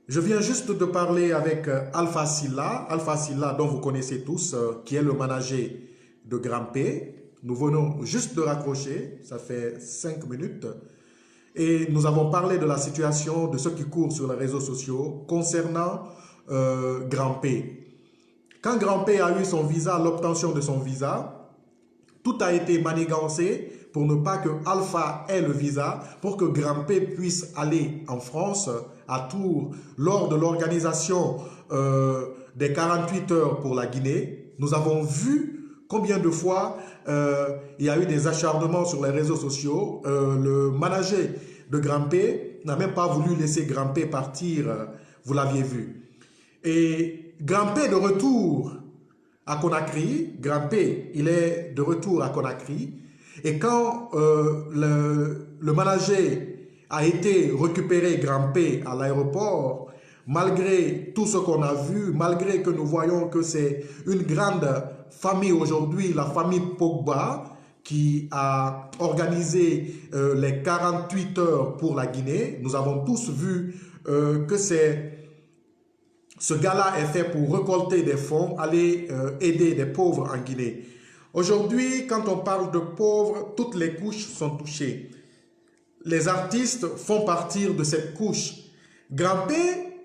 Je viens juste de parler avec Alpha Silla dont vous connaissez tous, qui est le manager de Grampé. Nous venons juste de raccrocher, ça fait 5 minutes. Et nous avons parlé de la situation, de ce qui court sur les réseaux sociaux concernant Grampé. Quand Grampé a eu son visa, l'obtention de son visa, tout a été manigancé pour ne pas que Alpha ait le visa, pour que Grampé puisse aller en France à Tours lors de l'organisation des 48 heures pour la Guinée. Nous avons vu combien de fois il y a eu des acharnements sur les réseaux sociaux. Le manager de Grampé n'a même pas voulu laisser Grampé partir, vous l'aviez vu. Et Grampé de retour à Conakry, Grampé, il est de retour à Conakry. Et quand le manager a été récupéré Grampé à l'aéroport, malgré tout ce qu'on a vu, malgré que nous voyons que c'est une grande famille aujourd'hui, la famille Pogba, qui a organisé les 48 heures pour la Guinée, nous avons tous vu que ce gala est fait pour récolter des fonds, aller aider des pauvres en Guinée. Aujourd'hui, quand on parle de pauvres, toutes les couches sont touchées. Les artistes font partie de cette couche. Grampé,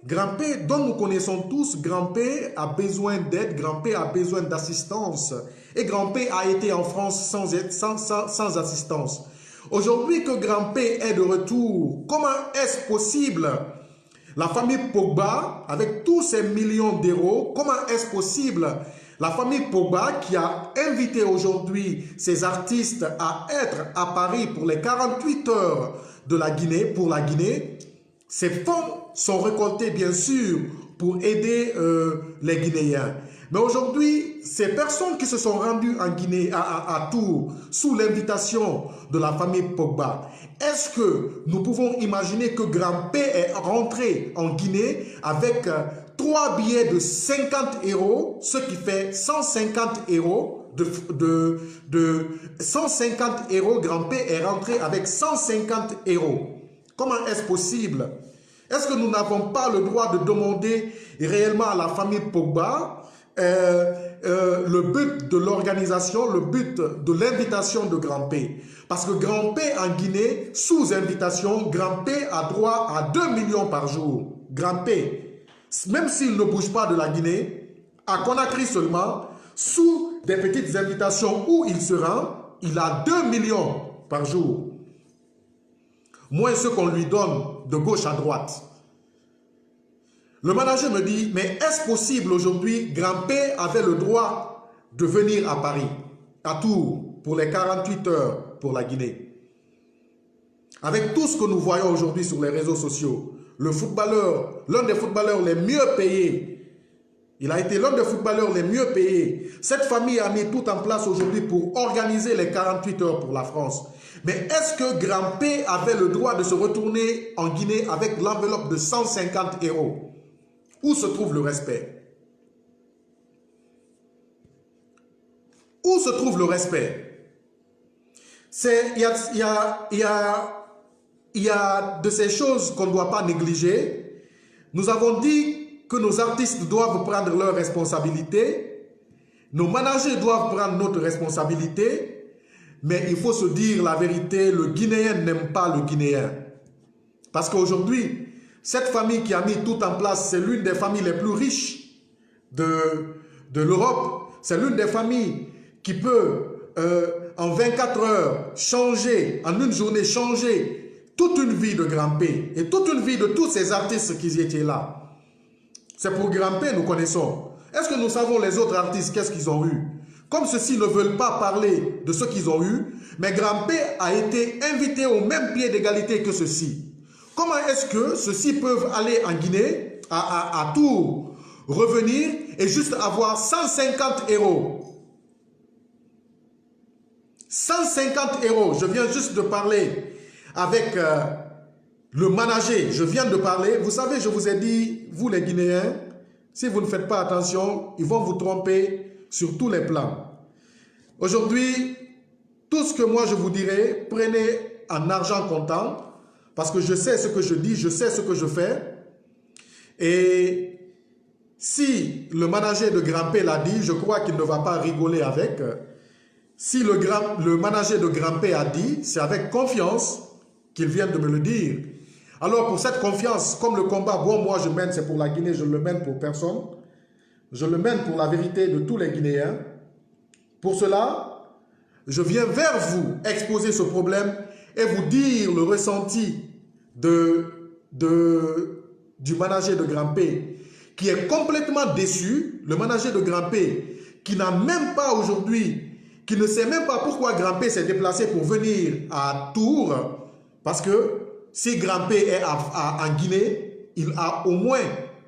dont nous connaissons tous, Grampé a besoin d'aide, Grampé a besoin d'assistance. Et Grampé a été en France sans assistance. Aujourd'hui que Grampé est de retour, comment est-ce possible? La famille Pogba, avec tous ces millions d'euros, comment est-ce possible? La famille Pogba qui a invité aujourd'hui ces artistes à être à Paris pour les 48 heures de la Guinée, pour la Guinée, ces fonds sont récoltés bien sûr pour aider les Guinéens. Mais aujourd'hui, ces personnes qui se sont rendues en Guinée, à Tours, sous l'invitation de la famille Pogba, est-ce que nous pouvons imaginer que Grampé est rentré en Guinée avec 3 billets de 50 euros, ce qui fait 150 euros, 150 euros, Grampé est rentré avec 150 euros. Comment est-ce possible? Est-ce que nous n'avons pas le droit de demander réellement à la famille Pogba le but de l'organisation, le but de l'invitation de Grampé? Parce que Grampé en Guinée, sous invitation, Grampé a droit à 2 millions par jour. Grampé, même s'il ne bouge pas de la Guinée, à Conakry seulement, sous des petites invitations où il se rend, il a 2 millions par jour. Moins ce qu'on lui donne de gauche à droite. Le manager me dit, mais est-ce possible aujourd'hui, Grampé avait le droit de venir à Paris, à Tours, pour les 48 heures pour la Guinée. Avec tout ce que nous voyons aujourd'hui sur les réseaux sociaux, le footballeur, l'un des footballeurs les mieux payés, il a été l'un des footballeurs les mieux payés. Cette famille a mis tout en place aujourd'hui pour organiser les 48 heures pour la France. Mais est-ce que Grampé avait le droit de se retourner en Guinée avec l'enveloppe de 150 euros? Où se trouve le respect? Où se trouve le respect? Il y a de ces choses qu'on ne doit pas négliger. Nous avons dit que nos artistes doivent prendre leurs responsabilités. Nos managers doivent prendre notre responsabilité. Mais il faut se dire la vérité, le Guinéen n'aime pas le Guinéen. Parce qu'aujourd'hui, cette famille qui a mis tout en place, c'est l'une des familles les plus riches de l'Europe. C'est l'une des familles qui peut, en 24 heures, changer, en une journée, changer toute une vie de Grampé et toute une vie de tous ces artistes qui étaient là. C'est pour Grampé, nous connaissons. Est-ce que nous savons les autres artistes, qu'est-ce qu'ils ont eu? Comme ceux-ci ne veulent pas parler de ce qu'ils ont eu, mais Grampé a été invité au même pied d'égalité que ceux-ci. Comment est-ce que ceux-ci peuvent aller en Guinée, à Tours, revenir et juste avoir 150 euros? 150 euros, je viens juste de parler avec le manager, je viens de parler. Vous savez, je vous ai dit, vous les Guinéens, si vous ne faites pas attention, ils vont vous tromper sur tous les plans. Aujourd'hui, tout ce que moi je vous dirai, prenez en argent comptant, parce que je sais ce que je dis, je sais ce que je fais. Et si le manager de Grampé l'a dit, je crois qu'il ne va pas rigoler avec. Si le manager de Grampé a dit, c'est avec confiance qu'il vient de me le dire. Alors pour cette confiance, comme le combat, bon moi je mène, c'est pour la Guinée, je ne le mène pour personne. Je le mène pour la vérité de tous les Guinéens. Pour cela, je viens vers vous exposer ce problème et vous dire le ressenti du manager de Grampé qui est complètement déçu. Le manager de Grampé qui n'a même pas aujourd'hui, qui ne sait même pas pourquoi Grampé s'est déplacé pour venir à Tours. Parce que si Grampé est en Guinée, il a au moins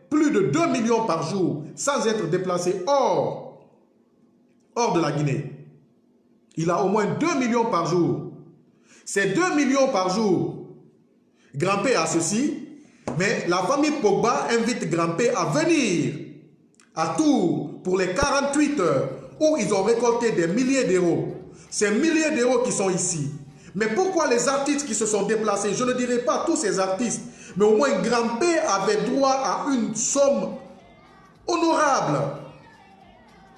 plus de 2 millions par jour sans être déplacé hors de la Guinée. Il a au moins 2 millions par jour. Ces 2 millions par jour, Grampé a ceci, mais la famille Pogba invite Grampé à venir à Tours pour les 48 heures où ils ont récolté des milliers d'euros. Ces milliers d'euros qui sont ici. Mais pourquoi les artistes qui se sont déplacés, je ne dirais pas tous ces artistes, mais au moins Grampé avait droit à une somme honorable.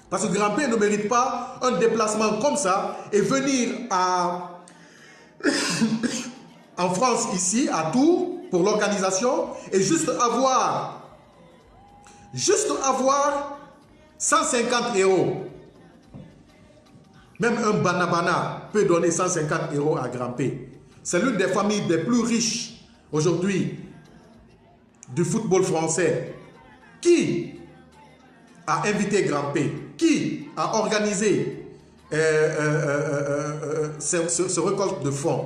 Parce que Grampé ne mérite pas un déplacement comme ça et venir en France ici, à Tours, pour l'organisation, et juste avoir 150 euros. Même un banabana peut donner 150 euros à Grampé. C'est l'une des familles les plus riches aujourd'hui du football français. Qui a invité Grampé? Qui a organisé ce récolte de fonds?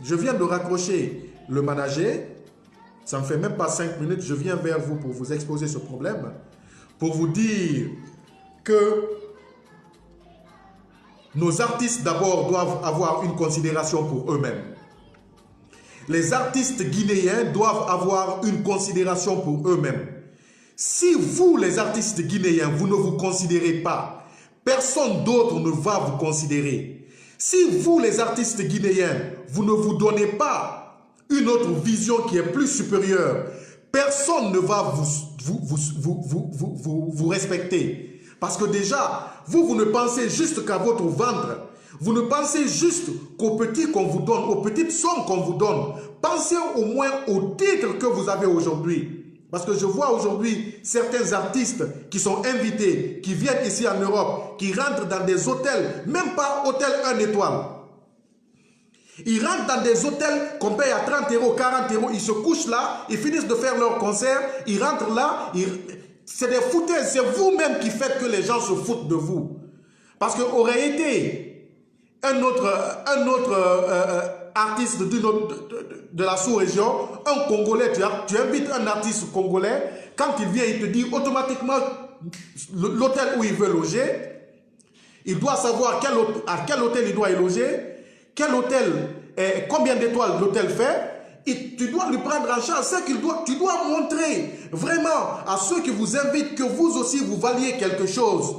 Je viens de raccrocher le manager. Ça ne me fait même pas 5 minutes. Je viens vers vous pour vous exposer ce problème. Pour vous dire que nos artistes d'abord doivent avoir une considération pour eux-mêmes. Les artistes guinéens doivent avoir une considération pour eux-mêmes. Si vous, les artistes guinéens, vous ne vous considérez pas, personne d'autre ne va vous considérer. Si vous, les artistes guinéens, vous ne vous donnez pas une autre vision qui est plus supérieure, personne ne va vous respecter. Parce que déjà, vous ne pensez juste qu'à votre ventre. Vous ne pensez juste qu'aux petits qu'on vous donne, aux petites sommes qu'on vous donne. Pensez au moins au titre que vous avez aujourd'hui. Parce que je vois aujourd'hui certains artistes qui sont invités, qui viennent ici en Europe, qui rentrent dans des hôtels, même pas hôtel 1 étoile. Ils rentrent dans des hôtels qu'on paye à 30 euros, 40 euros, ils se couchent là, ils finissent de faire leur concert, ils rentrent là, c'est des foutaises, c'est vous-même qui faites que les gens se foutent de vous. Parce qu'aurait été un autre artiste de la sous-région, un Congolais, tu invites un artiste congolais, quand il vient, il te dit automatiquement l'hôtel où il veut loger, il doit savoir à quel hôtel il doit y loger, quel hôtel, combien d'étoiles l'hôtel fait, et tu dois lui prendre en charge. Tu dois montrer vraiment à ceux qui vous invitent que vous aussi vous valiez quelque chose.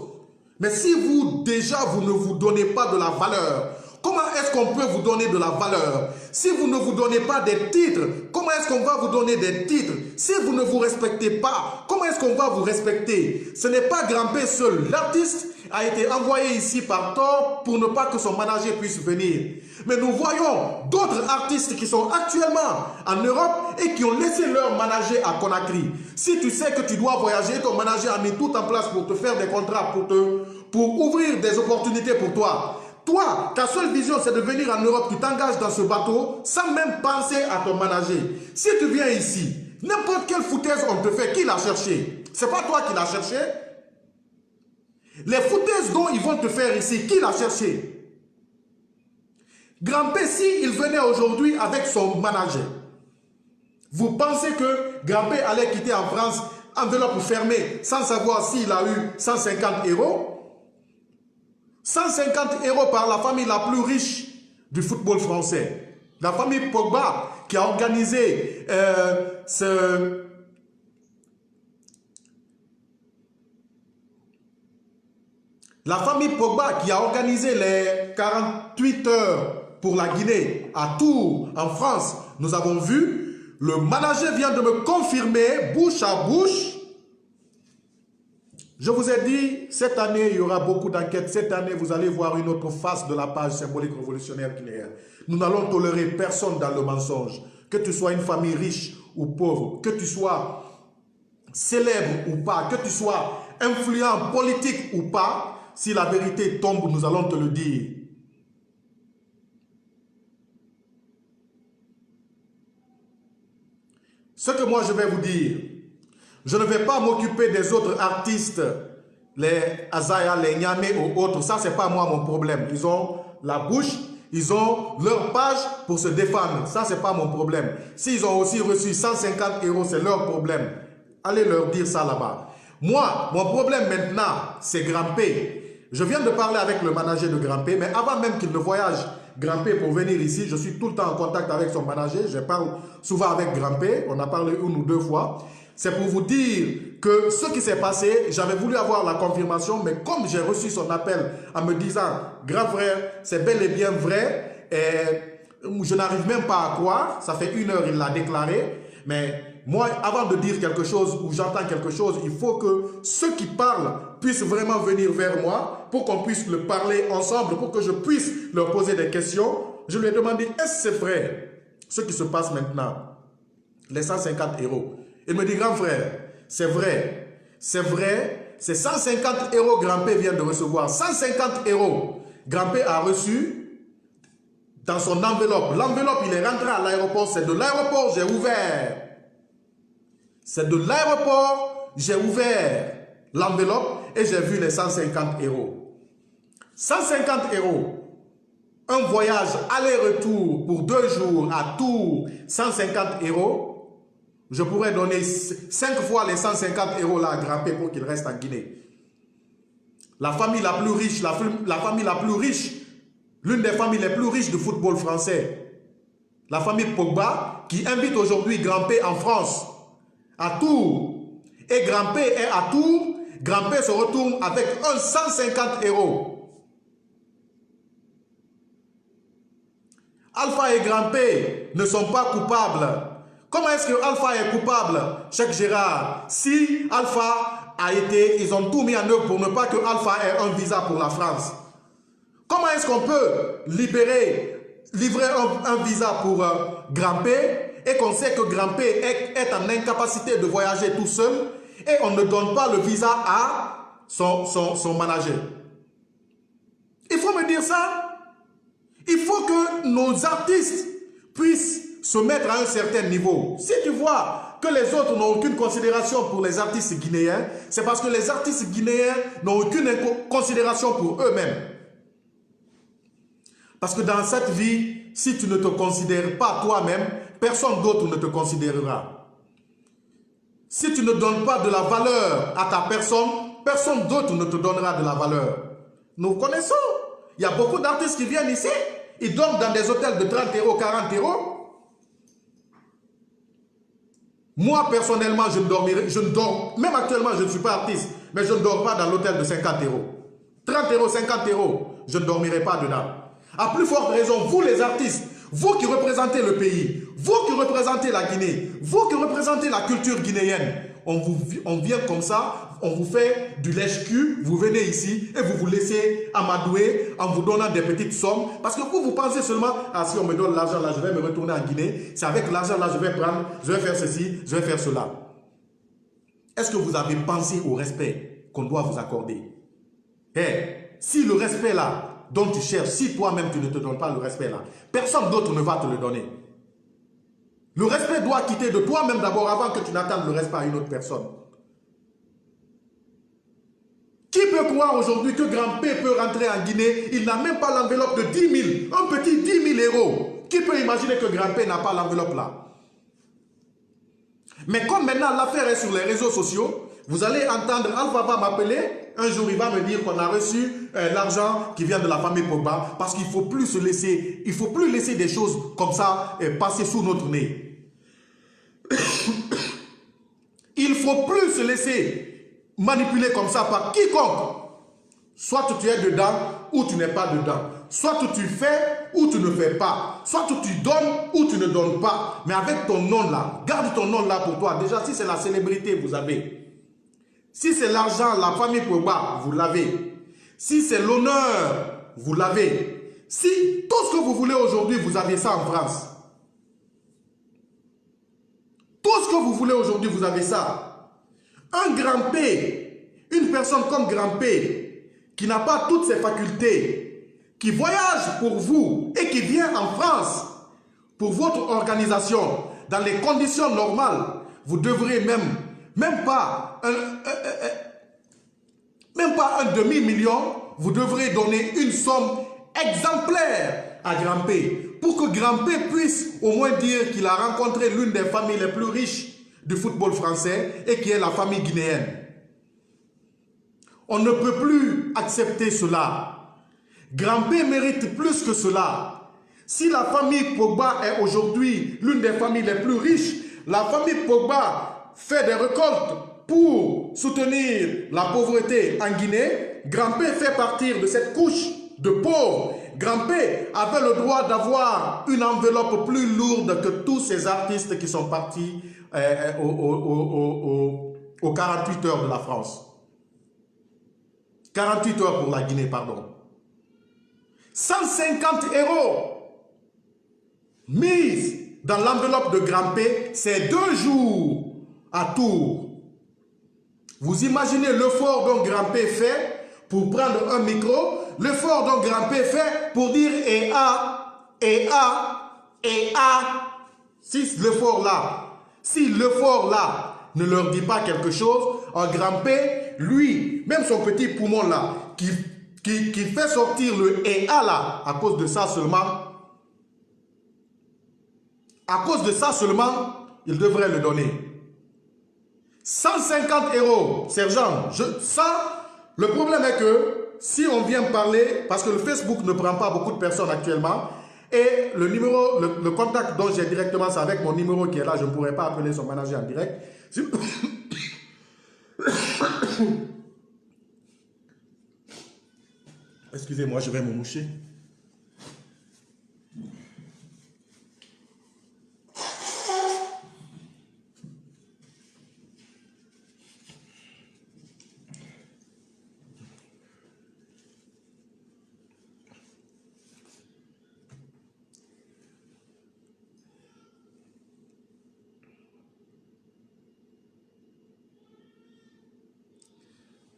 Mais si vous, déjà, vous ne vous donnez pas de la valeur, comment est-ce qu'on peut vous donner de la valeur? Si vous ne vous donnez pas des titres, comment est-ce qu'on va vous donner des titres? Si vous ne vous respectez pas, comment est-ce qu'on va vous respecter? Ce n'est pas Grampé seul. L'artiste a été envoyé ici par tort pour ne pas que son manager puisse venir. Mais nous voyons d'autres artistes qui sont actuellement en Europe et qui ont laissé leur manager à Conakry. Si tu sais que tu dois voyager, ton manager a mis tout en place pour te faire des contrats, pour ouvrir des opportunités pour toi. Toi, ta seule vision, c'est de venir en Europe, tu t'engages dans ce bateau sans même penser à ton manager. Si tu viens ici, n'importe quelle foutaise on te fait, qui l'a cherché? C'est pas toi qui l'as cherché. Les foutaises dont ils vont te faire ici, qui l'a cherché? Grampé, s'il venait aujourd'hui avec son manager, vous pensez que Grampé allait quitter en France, enveloppe fermée, sans savoir s'il a eu 150 euros? 150 euros par la famille la plus riche du football français. La famille Pogba qui a organisé La famille Pogba qui a organisé les 48 heures pour la Guinée à Tours, en France, nous avons vu Le manager vient de me confirmer, bouche à bouche. Je vous ai dit, cette année, il y aura beaucoup d'enquêtes. Cette année, vous allez voir une autre face de la page symbolique révolutionnaire guinéenne. Nous n'allons tolérer personne dans le mensonge. Que tu sois une famille riche ou pauvre, que tu sois célèbre ou pas, que tu sois influent politique ou pas, si la vérité tombe, nous allons te le dire. Ce que moi je vais vous dire, je ne vais pas m'occuper des autres artistes, les Azaya, les Niamey ou autres. Ça, c'est pas moi mon problème. Ils ont la bouche, ils ont leur page pour se défendre. Ça, c'est pas mon problème. S'ils ont aussi reçu 150 €, c'est leur problème. Allez leur dire ça là-bas. Moi, mon problème maintenant, c'est Grand P. Je viens de parler avec le manager de Grand P, mais avant même qu'il ne voyage Grand P pour venir ici, je suis tout le temps en contact avec son manager. Je parle souvent avec Grand P. On a parlé une ou deux fois. C'est pour vous dire que ce qui s'est passé, j'avais voulu avoir la confirmation, mais comme j'ai reçu son appel en me disant « Grand frère, c'est bel et bien vrai, et je n'arrive même pas à croire », ça fait 1 heure, il l'a déclaré, mais moi, avant de dire quelque chose ou j'entends quelque chose, il faut que ceux qui parlent puissent vraiment venir vers moi pour qu'on puisse le parler ensemble, pour que je puisse leur poser des questions. Je lui ai demandé, est-ce que c'est vrai ce qui se passe maintenant, les 150 €? Il me dit, grand frère, c'est vrai, c'est 150 € Grand P vient de recevoir. 150 € Grand P a reçu dans son enveloppe. L'enveloppe, il est rentré à l'aéroport, c'est de l'aéroport, j'ai ouvert. C'est de l'aéroport, j'ai ouvert l'enveloppe et j'ai vu les 150 €. 150 €, un voyage aller-retour pour 2 jours à Tours, 150 €. Je pourrais donner 5 fois les 150 € là à Grand P pour qu'il reste en Guinée. La famille la plus riche, l'une des familles les plus riches du football français, la famille Pogba, qui invite aujourd'hui Grand P en France, à Tours. Et Grand P est à Tours, Grand P se retourne avec un 150 €. Alpha et Grand P ne sont pas coupables. Comment est-ce que Alpha est coupable, Cheikh Gérard? Si Alpha a été, ils ont tout mis en œuvre pour ne pas que Alpha ait un visa pour la France. Comment est-ce qu'on peut livrer un visa pour Grand P et qu'on sait que Grand P est en incapacité de voyager tout seul et on ne donne pas le visa à son manager? Il faut me dire ça. Il faut que nos artistes puissent se mettre à un certain niveau. Si tu vois que les autres n'ont aucune considération pour les artistes guinéens, c'est parce que les artistes guinéens n'ont aucune considération pour eux-mêmes. Parce que dans cette vie, si tu ne te considères pas toi-même, personne d'autre ne te considérera. Si tu ne donnes pas de la valeur à ta personne, personne d'autre ne te donnera de la valeur. Nous connaissons. Il y a beaucoup d'artistes qui viennent ici, ils dorment dans des hôtels de 30 €, 40 €. Moi, personnellement, je ne dors, même actuellement, je ne suis pas artiste, mais je ne dors pas dans l'hôtel de 50 €. 30 €, 50 €, je ne dormirai pas dedans. À plus forte raison, vous les artistes, vous qui représentez le pays, vous qui représentez la Guinée, vous qui représentez la culture guinéenne, on vient comme ça, on vous fait du lèche-cul, vous venez ici et vous vous laissez amadouer en vous donnant des petites sommes. Parce que vous pensez seulement, ah si on me donne l'argent là, je vais me retourner en Guinée, c'est avec l'argent là, je vais prendre, je vais faire ceci, je vais faire cela. Est-ce que vous avez pensé au respect qu'on doit vous accorder? Si le respect là, dont tu cherches, si toi-même tu ne te donnes pas le respect là, personne d'autre ne va te le donner. Le respect doit quitter de toi-même d'abord avant que tu n'attendes le respect à une autre personne. Qui peut croire aujourd'hui que Grand P peut rentrer en Guinée? Il n'a même pas l'enveloppe de 10 000, un petit 10 000 €. Qui peut imaginer que Grand P n'a pas l'enveloppe là? Mais comme maintenant l'affaire est sur les réseaux sociaux, vous allez entendre Alpha va m'appeler, un jour il va me dire qu'on a reçu l'argent qui vient de la famille Pogba, parce qu'il ne faut plus se laisser, il ne faut plus laisser des choses comme ça passer sous notre nez. Il ne faut plus se laisser manipuler comme ça par quiconque. Soit tu es dedans ou tu n'es pas dedans. Soit tu fais ou tu ne fais pas. Soit tu donnes ou tu ne donnes pas. Mais avec ton nom là, garde ton nom là pour toi. Déjà, si c'est la célébrité, vous avez. Si c'est l'argent, la famille Pogba, vous l'avez. Si c'est l'honneur, vous l'avez. Si tout ce que vous voulez aujourd'hui, vous avez ça en France. Tout ce que vous voulez aujourd'hui, vous avez ça. Un grand P, une personne comme grand P, qui n'a pas toutes ses facultés, qui voyage pour vous et qui vient en France pour votre organisation, dans les conditions normales, vous devrez même pas un demi-million, vous devrez donner une somme exemplaire à Grand P pour que Grand P puisse au moins dire qu'il a rencontré l'une des familles les plus riches du football français et qui est la famille guinéenne. On ne peut plus accepter cela. Grand P mérite plus que cela. Si la famille Pogba est aujourd'hui l'une des familles les plus riches, la famille Pogba fait des récoltes pour soutenir la pauvreté en Guinée, Grand P fait partir de cette couche de pauvres. Grand P avait le droit d'avoir une enveloppe plus lourde que tous ces artistes qui sont partis aux 48 heures de la France. 48 heures pour la Guinée, pardon. 150 € mise dans l'enveloppe de Grand P, c'est 2 jours à Tours. Vous imaginez l'effort dont Grand P fait pour prendre un micro, l'effort dont Grand P fait pour dire et a. Si l'effort là ne leur dit pas quelque chose, un Grand P, lui, même son petit poumon là, qui fait sortir le et a là, à cause de ça seulement, il devrait le donner. 150 €, sergent, le problème est que si on vient parler, parce que le Facebook ne prend pas beaucoup de personnes actuellement, et le numéro, le contact dont j'ai directement, c'est avec mon numéro qui est là, je ne pourrais pas appeler son manager en direct. Excusez-moi, je vais me moucher.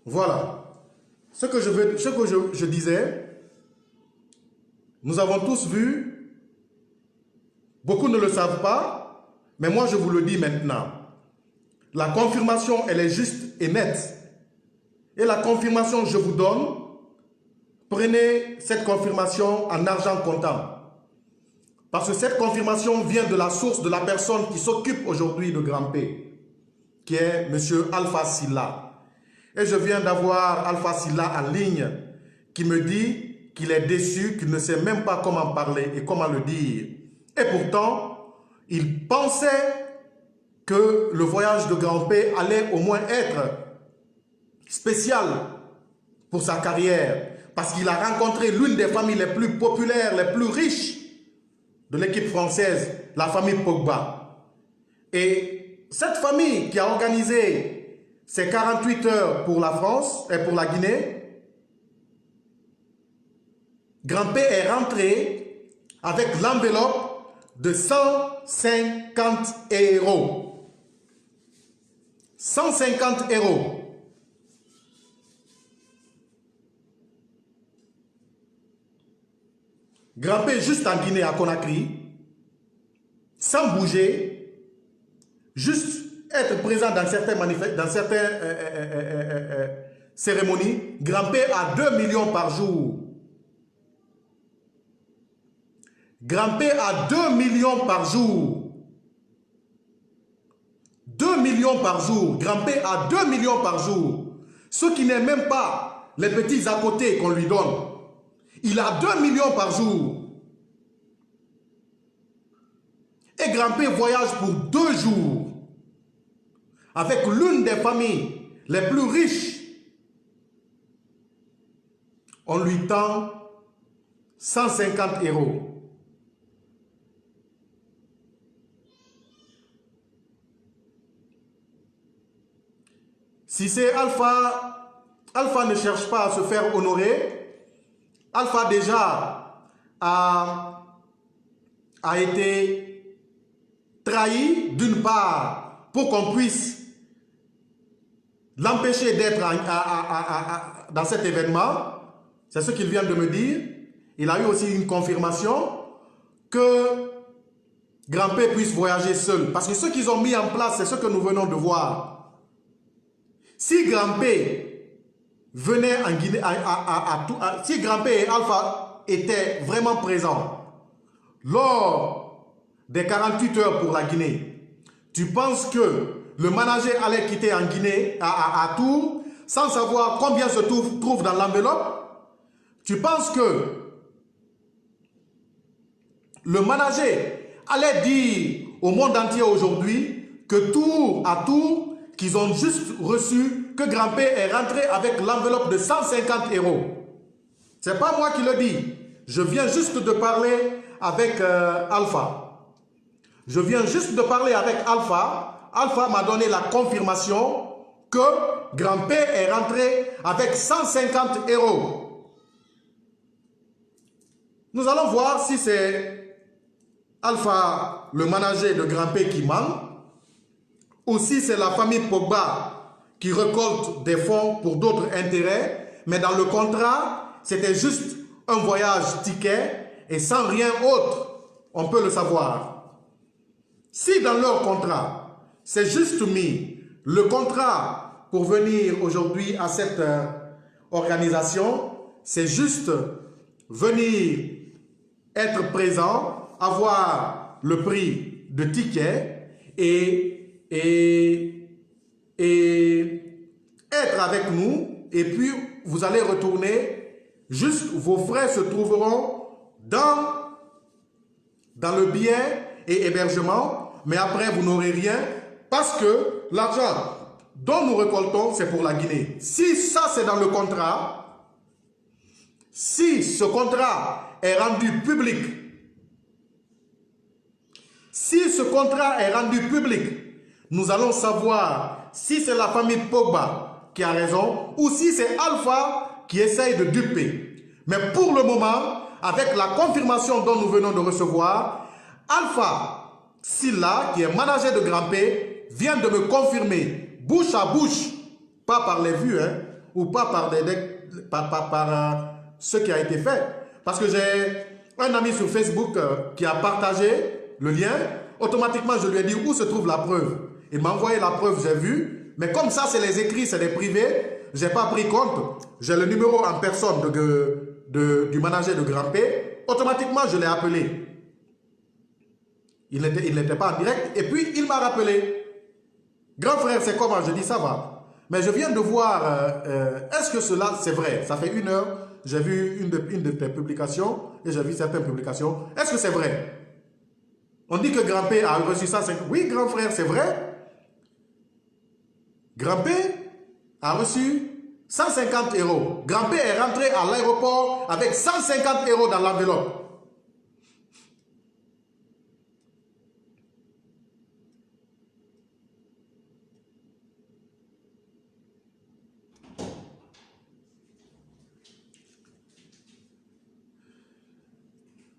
Voilà. Ce que je disais, nous avons tous vu, beaucoup ne le savent pas, mais moi je vous le dis maintenant. La confirmation, elle est juste et nette. Et la confirmation que je vous donne, prenez cette confirmation en argent comptant. Parce que cette confirmation vient de la source de la personne qui s'occupe aujourd'hui de Grand P, qui est M. Alpha Sylla. Et je viens d'avoir Alpha Sylla en ligne qui me dit qu'il est déçu, qu'il ne sait même pas comment parler et comment le dire. Et pourtant, il pensait que le voyage de Grand P allait au moins être spécial pour sa carrière. Parce qu'il a rencontré l'une des familles les plus populaires, les plus riches de l'équipe française, la famille Pogba. Et cette famille qui a organisé ces 48 heures pour la France et pour la Guinée, Grand P est rentré avec l'enveloppe de 150 €. 150 €. Grand P juste en Guinée, à Conakry, sans bouger, juste être présent dans certaines cérémonies. Grand P a 2 millions par jour. Grand P a 2 millions par jour. 2 millions par jour. Grand P a 2 millions par jour. Ce qui n'est même pas les petits à côté qu'on lui donne. Il a 2 millions par jour. Et Grand P voyage pour 2 jours avec l'une des familles les plus riches. On lui tend 150 euros. Si c'est Alpha, Alpha ne cherche pas à se faire honorer. Alpha déjà a été trahi d'une part pour qu'on puisse l'empêcher d'être dans cet événement. C'est ce qu'il vient de me dire. Il a eu aussi une confirmation que Grand P puisse voyager seul. Parce que ce qu'ils ont mis en place, c'est ce que nous venons de voir. Si Grand P venait en Guinée, si Grand P et Alpha étaient vraiment présents lors des 48 heures pour la Guinée, tu penses que le manager allait quitter en Guinée, à Tours, sans savoir combien se trouve dans l'enveloppe? Tu penses que le manager allait dire au monde entier aujourd'hui que Tours à Tours, qu'ils ont juste reçu, que Grand P est rentré avec l'enveloppe de 150 euros? C'est pas moi qui le dis. Je viens juste de parler avec Alpha. Je viens juste de parler avec Alpha. Alpha m'a donné la confirmation que Grand P est rentré avec 150 euros. Nous allons voir si c'est Alpha, le manager de Grand P, qui ment, ou si c'est la famille Pogba qui récolte des fonds pour d'autres intérêts, mais dans le contrat, c'était juste un voyage ticket et sans rien autre. On peut le savoir. Si dans leur contrat, c'est juste mis le contrat pour venir aujourd'hui à cette organisation, c'est juste venir être présent, avoir le prix de ticket et être avec nous, et puis vous allez retourner, juste vos frais se trouveront dans le billet et hébergement, mais après vous n'aurez rien parce que l'argent dont nous récoltons, c'est pour la Guinée. Si ça c'est dans le contrat, si ce contrat est rendu public, si ce contrat est rendu public, nous allons savoir si c'est la famille Pogba qui a raison ou si c'est Alpha qui essaye de duper. Mais pour le moment, avec la confirmation dont nous venons de recevoir, Alpha Silla, qui est manager de Grand P, vient de me confirmer, bouche à bouche, pas par les vues, hein, ou pas par, ce qui a été fait. Parce que j'ai un ami sur Facebook qui a partagé le lien. Automatiquement, je lui ai dit où se trouve la preuve. Il m'a envoyé la preuve, j'ai vu. Mais comme ça, c'est les écrits, c'est des privés, je n'ai pas pris compte. J'ai le numéro en personne du manager de Grand P. Automatiquement, je l'ai appelé. Il n'était pas en direct. Et puis, il m'a rappelé. Grand frère, c'est comment? Je dis, ça va. Mais je viens de voir, est-ce que cela, c'est vrai? Ça fait 1 heure, j'ai vu une de tes publications et j'ai vu certaines publications. Est-ce que c'est vrai? On dit que Grand P a reçu ça. Oui, grand frère, c'est vrai. Grand P a reçu 150 euros. Grand P est rentré à l'aéroport avec 150 euros dans l'enveloppe.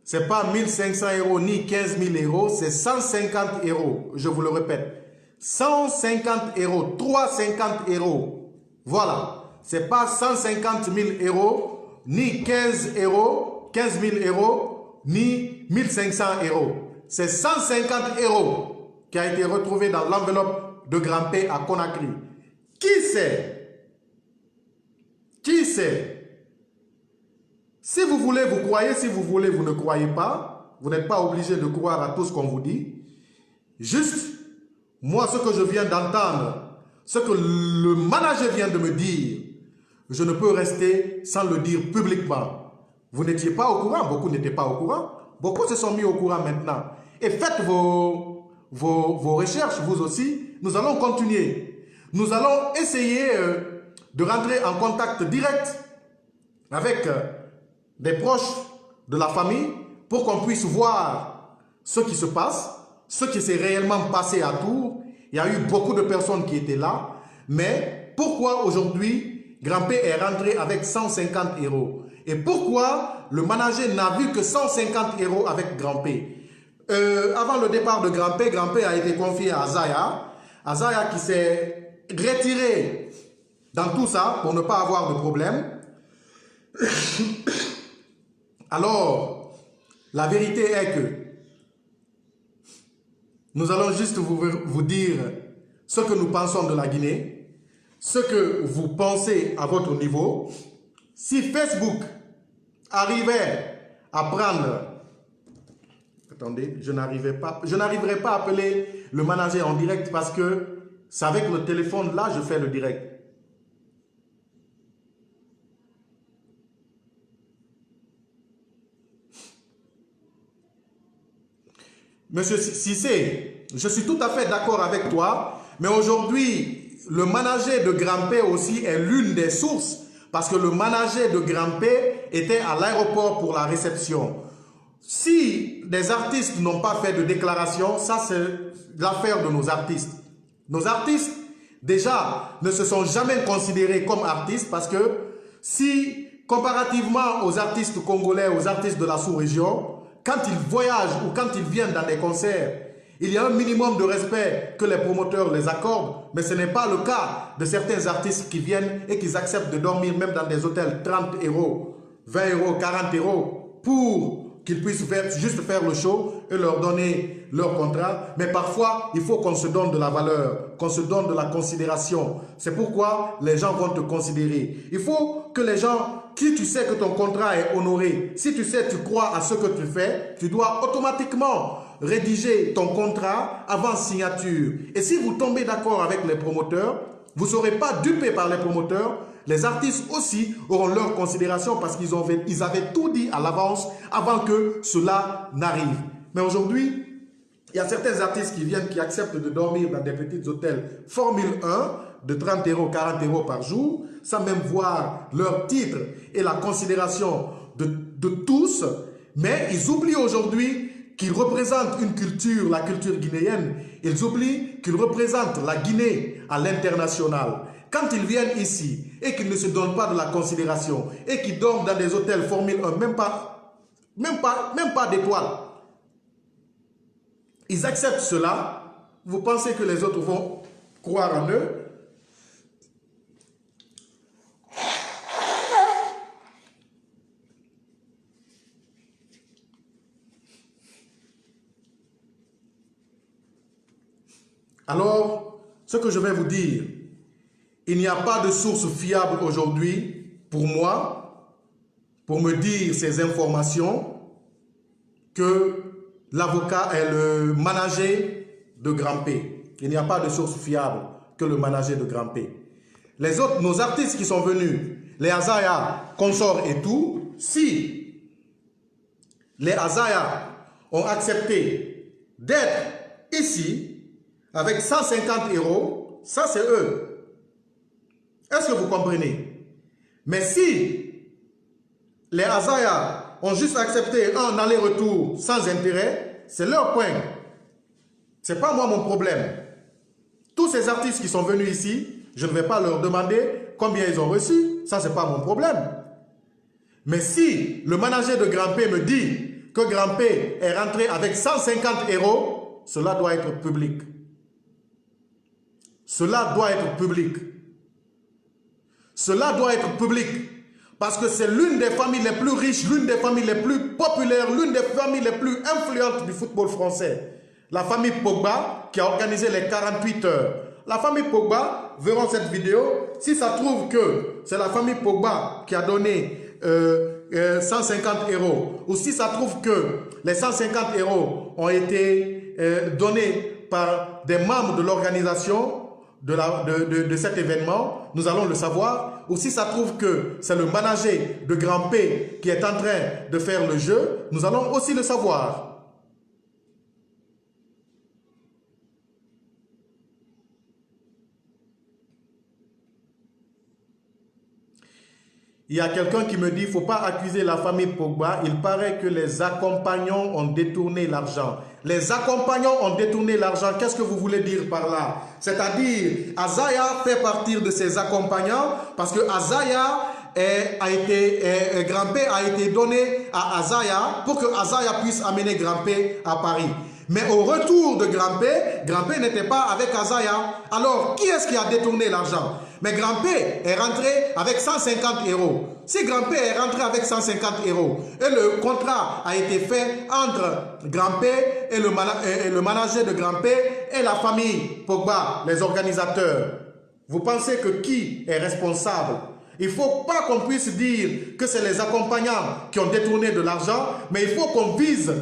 Ce n'est pas 1500 euros ni 15 000 euros, c'est 150 euros. Je vous le répète. 150 euros, 350 euros. Voilà. Ce n'est pas 150 000 euros, ni 15 euros, 15 000 euros, ni 1500 euros. C'est 150 euros qui a été retrouvé dans l'enveloppe de Grand P à Conakry. Qui sait? Qui sait? Si vous voulez, vous croyez. Si vous voulez, vous ne croyez pas. Vous n'êtes pas obligé de croire à tout ce qu'on vous dit. Juste, moi, ce que je viens d'entendre, ce que le manager vient de me dire, je ne peux rester sans le dire publiquement. Vous n'étiez pas au courant. Beaucoup n'étaient pas au courant. Beaucoup se sont mis au courant maintenant. Et faites vos recherches, vous aussi. Nous allons continuer. Nous allons essayer de rentrer en contact direct avec des proches de la famille pour qu'on puisse voir ce qui se passe, ce qui s'est réellement passé à Tours. Il y a eu beaucoup de personnes qui étaient là, mais pourquoi aujourd'hui Grand-P est rentré avec 150 €? Et pourquoi le manager n'a vu que 150 € avec Grand-P? Avant le départ de Grand-P a été confié à Azaya. Azaya qui s'est retiré dans tout ça pour ne pas avoir de problème. Alors, la vérité est que nous allons juste vous dire ce que nous pensons de la Guinée, ce que vous pensez à votre niveau. Si Facebook arrivait à prendre... Attendez, je n'arriverai pas à appeler le manager en direct parce que c'est avec le téléphone là, je fais le direct. Monsieur Cissé, je suis tout à fait d'accord avec toi, mais aujourd'hui, le manager de Grand-P aussi est l'une des sources parce que le manager de Grand-P était à l'aéroport pour la réception. Si des artistes n'ont pas fait de déclaration, ça c'est l'affaire de nos artistes. Nos artistes, déjà, ne se sont jamais considérés comme artistes parce que si, comparativement aux artistes congolais, aux artistes de la sous-région, quand ils voyagent ou quand ils viennent dans des concerts, il y a un minimum de respect que les promoteurs les accordent, mais ce n'est pas le cas de certains artistes qui viennent et qui acceptent de dormir même dans des hôtels 30 €, 20 €, 40 € pour qu'ils puissent juste faire le show et leur donner leur contrat. Mais parfois, il faut qu'on se donne de la valeur, qu'on se donne de la considération. C'est pourquoi les gens vont te considérer. Il faut que les gens, qui tu sais que ton contrat est honoré, si tu sais, tu crois à ce que tu fais, tu dois automatiquement rédiger ton contrat avant signature. Et si vous tombez d'accord avec les promoteurs, vous ne serez pas dupé par les promoteurs. Les artistes aussi auront leur considération parce qu'ils avaient tout dit à l'avance avant que cela n'arrive. Mais aujourd'hui, il y a certains artistes qui viennent, qui acceptent de dormir dans des petits hôtels Formule 1 de 30 €, 40 € par jour, sans même voir leur titre et la considération de tous. Mais ils oublient aujourd'hui qu'ils représentent une culture, la culture guinéenne. Ils oublient qu'ils représentent la Guinée à l'international. Quand ils viennent ici et qu'ils ne se donnent pas de la considération et qu'ils dorment dans des hôtels Formule 1, même pas d'étoiles, ils acceptent cela. Vous pensez que les autres vont croire en eux? Alors, ce que je vais vous dire, il n'y a pas de source fiable aujourd'hui pour moi, pour me dire ces informations, que l'avocat est le manager de Grand-P. Il n'y a pas de source fiable que le manager de Grand-P. Les autres, nos artistes qui sont venus, les Azaya, consorts et tout, si les Azaya ont accepté d'être ici avec 150 €, ça c'est eux. Est-ce que vous comprenez? Mais si les Azaya ont juste accepté un aller-retour sans intérêt, c'est leur point. Ce n'est pas moi mon problème. Tous ces artistes qui sont venus ici, je ne vais pas leur demander combien ils ont reçu. Ça, ce n'est pas mon problème. Mais si le manager de Grand-P me dit que Grand-P est rentré avec 150 €, cela doit être public. Cela doit être public. Cela doit être public. Parce que c'est l'une des familles les plus riches, l'une des familles les plus populaires, l'une des familles les plus influentes du football français. La famille Pogba qui a organisé les 48 heures. La famille Pogba, verront cette vidéo, si ça trouve que c'est la famille Pogba qui a donné 150 € ou si ça trouve que les 150 € ont été donnés par des membres de l'organisation de cet événement, nous allons le savoir. Ou si ça trouve que c'est le manager de Grand-P qui est en train de faire le jeu, nous allons aussi le savoir. Il y a quelqu'un qui me dit, il ne faut pas accuser la famille Pogba. Il paraît que les accompagnants ont détourné l'argent. Les accompagnants ont détourné l'argent. Qu'est-ce que vous voulez dire par là? C'est-à-dire, Azaya fait partie de ses accompagnants parce que Azaya Grampé a été donné à Azaya pour que Azaya puisse amener Grampé à Paris. Mais au retour de Grampé, Grampé n'était pas avec Azaya. Alors, qui est-ce qui a détourné l'argent? Mais Grampé est rentré avec 150 €. Si Grampé est rentré avec 150 € et le contrat a été fait entre Grampé et le manager de Grampé et la famille Pogba, les organisateurs, vous pensez que qui est responsable? Il ne faut pas qu'on puisse dire que c'est les accompagnants qui ont détourné de l'argent, mais il faut qu'on vise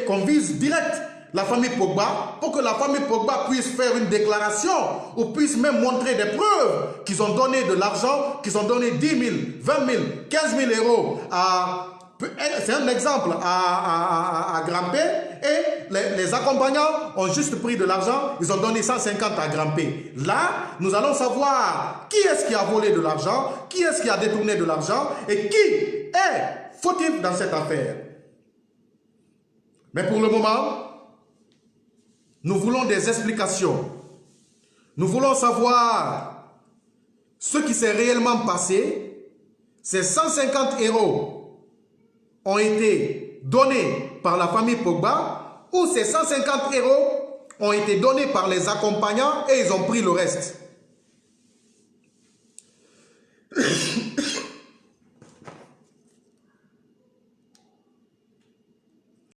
qu'on vise direct la famille Pogba pour que la famille Pogba puisse faire une déclaration ou puisse même montrer des preuves qu'ils ont donné de l'argent, qu'ils ont donné 10 000, 20 000, 15 000 € c'est un exemple à Grampé et les accompagnants ont juste pris de l'argent, ils ont donné 150 à Grampé. Là, nous allons savoir qui est-ce qui a volé de l'argent, qui est-ce qui a détourné de l'argent et qui est fautif dans cette affaire. Mais pour le moment, nous voulons des explications. Nous voulons savoir ce qui s'est réellement passé. Ces 150 € ont été donnés par la famille Pogba ou ces 150 € ont été donnés par les accompagnants et ils ont pris le reste.